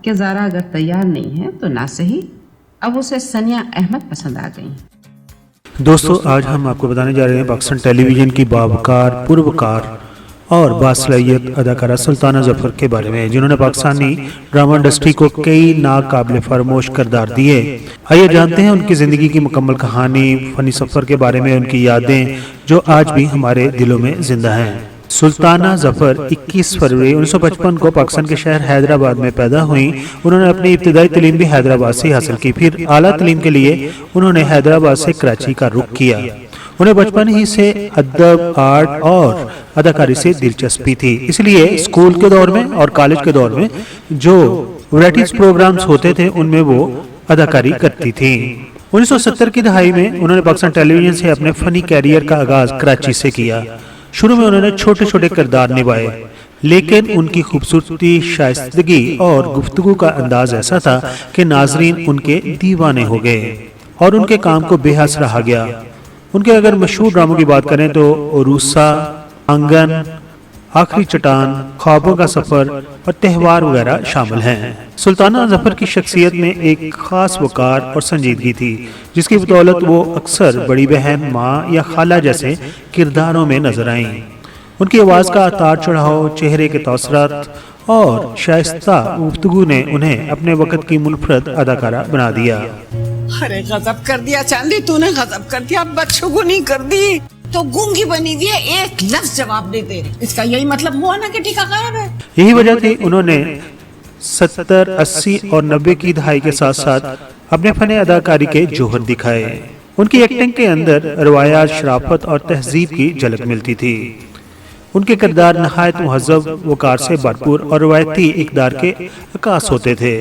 کہ زارا اگر تیار نہیں ہے تو نہ صحیح، اب اسے ثانیہ احمد پسند آ گئی۔ دوستو آج ہم آپ کو بتانے جا رہے ہیں پاکستان ٹیلی ویژن کی باوقار، پروکار اور باصلاحیت اداکارہ سلطانہ ظفر کے بارے میں، جنہوں نے پاکستانی ڈرامہ انڈسٹری کو کئی ناقابل فراموش کردار دیے۔ آئیے جانتے ہیں ان کی زندگی کی مکمل کہانی، فنی سفر کے بارے میں، ان کی یادیں جو آج بھی ہمارے دلوں میں زندہ ہیں۔ سلطانہ ظفر 21 فروری 1955 کو پاکستان کے شہر حیدرآباد میں پیدا ہوئیں۔ انہوں نے اپنی ابتدائی تعلیم بھی حیدرآباد سے حاصل کی، پھر اعلیٰ تعلیم کے لیے انہوں نے حیدرآباد سے کراچی کا رخ کیا۔ انہیں بچپن ہی سے ادب، آرٹ اور اداکاری سے دلچسپی تھی، اس لیے اسکول کے دور میں اور کالج کے دور میں جو ورائٹیز پروگرامز ہوتے تھے ان میں وہ اداکاری کرتی تھیں۔ 1970 کی دہائی میں انہوں نے پاکستان ٹیلی ویژن سے اپنے فنی کیریئر کا آغاز کراچی سے کیا۔ شروع میں انہوں نے چھوٹے چھوٹے کردار نبھائے، لیکن ان کی خوبصورتی، شائستگی اور گفتگو کا انداز ایسا تھا کہ ناظرین ان کے دیوانے ہو گئے اور ان کے کام کو بے حس رہا گیا۔ ان کے اگر مشہور ڈراموں کی بات کریں تو عروسہ، آنگن، آخری چٹان، خوابوں کا سفر اور تہوار وغیرہ شامل ہیں۔ سلطانہ ظفر کی شخصیت میں ایک خاص وقار اور سنجیدگی تھی، جس کی بدولت وہ اکثر بڑی بہن، ماں یا خالہ جیسے کرداروں میں نظر آئیں۔ ان کی آواز کا اتار چڑھاؤ، چہرے کے تاثرات اور شائستہ گفتگو نے انہیں اپنے وقت کی منفرد اداکارہ بنا دیا۔ ارے غضب کر دیا چاندی، تو نے غضب کر دیا، بچوں کو نہیں کر دی تو گونگی بنی ہوئی ہے، ایک لفظ جواب نہیں دے رہی۔ اس کا یہی مطلب ہوا نا کہ ٹیکہ غائب ہے۔ یہی وجہ تھی انہوں نے 70، 80 اور 90 کی دہائی کے ساتھ ساتھ اپنے فن اداکاری کے جوہر دکھائے۔ ان کی ایکٹنگ کے اندر روایات، شرافت اور تہذیب کی جھلک ملتی تھی۔ ان کے کردار نہایت مہذب، وقار سے بھرپور اور روایتی اقدار کے عکاس ہوتے تھے۔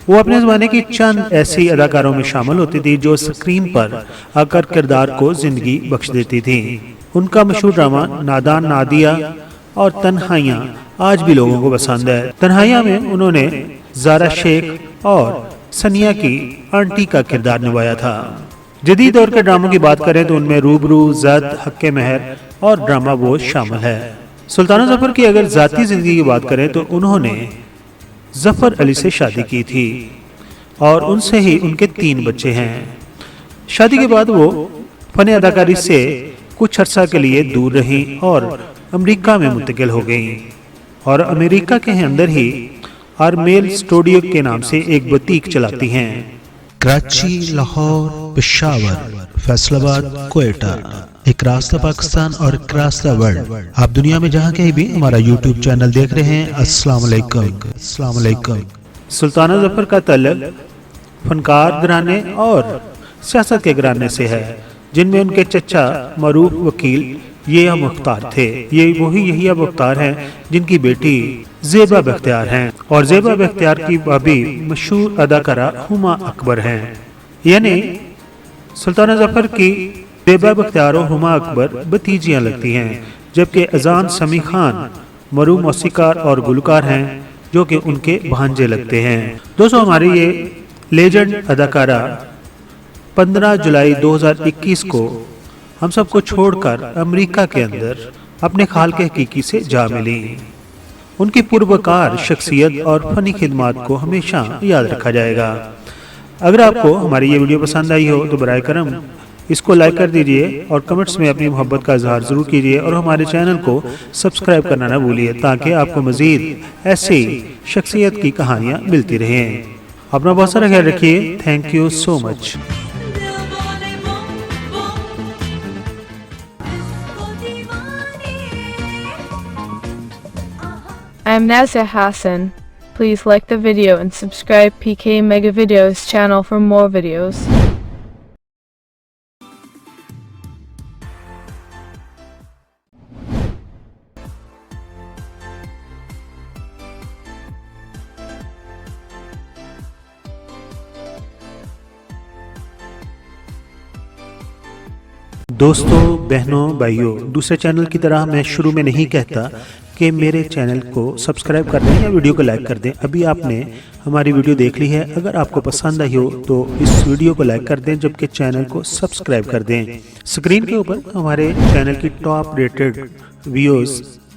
وہ اپنے زمانے کی چند ایسی اداکاروں میں شامل ہوتی تھی جو سکرین پر آ کر کردار کو زندگی بخش دیتی تھی۔ ان کا مشہور ڈرامہ نادان نادیہ اور تنہائیاں آج بھی لوگوں کو پسند ہے۔ تنہائیاں میں انہوں نے زارا شیخ اور ثانیہ کی آنٹی کا کردار نبھایا تھا۔ جدید دور کے ڈراموں کی بات کریں تو ان میں روبرو، زد، حق مہر اور ڈرامہ بوز شامل ہے۔ سلطانہ ظفر کی اگر ذاتی زندگی کی بات کریں تو انہوں نے ظفر علی سے شادی کی تھی اور ان سے ہی ان کے 3 بچے ہیں۔ شادی کے بعد وہ فن اداکاری سے کچھ عرصہ کے لیے دور رہیں اور امریکہ میں منتقل ہو گئیں، اور امریکہ کے اندر ہی آرمیل اسٹوڈیو کے نام سے ایک بوتیک چلاتی ہیں۔ کراچی، لاہور، پشاور، فیصل آباد، کوئٹہ، ایک راستہ پاکستان اور ایک راستہ ورلڈ۔ آپ دنیا میں جہاں کہیں بھی ہمارا یوٹیوب چینل دیکھ رہے ہیں، السلام علیکم، السلام علیکم۔ سلطانہ ظفر کا تعلق فنکار گھرانے اور سیاست کے گھرانے سے ہے، جن میں ان کے چچا معروف وکیل یحییٰ مختار تھے۔ یہ وہی یحییٰ مختار ہیں جن کی بیٹی زیبا بختیار ہیں، اور زیبا بختیار کی بھابھی مشہور اداکارہ ہما اکبر ہیں۔ یعنی سلطانہ ظفر کی زیبا بختیار و ہما اکبر بھتیجیاں لگتی ہیں، جبکہ اذان سمیع خان معروف موسیقار اور گلوکار ہیں جو کہ ان کے بھانجے لگتے ہیں۔ دوستو ہماری یہ لیجنڈ اداکارہ 15 جولائی 2021 کو ہم سب کو چھوڑ کر امریکہ کے اندر اپنے خال کے حقیقی سے جا ملی۔ ان کی پروکار شخصیت اور فنی خدمات کو ہمیشہ یاد رکھا جائے گا۔ اگر آپ کو ہماری یہ ویڈیو پسند آئی ہو تو برائے کرم اس کو لائک کر دیجئے اور کمنٹس میں اپنی محبت کا اظہار ضرور کیجئے، اور ہمارے چینل کو سبسکرائب کرنا نہ بھولیے تاکہ آپ کو مزید ایسی شخصیت کی کہانیاں ملتی رہیں۔ اپنا بہت سارا خیال رکھیے۔ Thank you so much. I'm Nazia Hassan. Please like the video and subscribe PK Mega Videos channel for more videos. دوستو، بہنوں، بھائیوں، دوسرے چینل کی طرح میں شروع میں نہیں کہتا کہ میرے چینل کو سبسکرائب کر دیں یا ویڈیو کو لائک کر دیں۔ ابھی آپ نے ہماری ویڈیو دیکھ لی ہے، اگر آپ کو پسند آئی ہو تو اس ویڈیو کو لائک کر دیں، جبکہ چینل کو سبسکرائب کر دیں۔ سکرین کے اوپر ہمارے چینل کی ٹاپ ریٹڈ ویڈیوز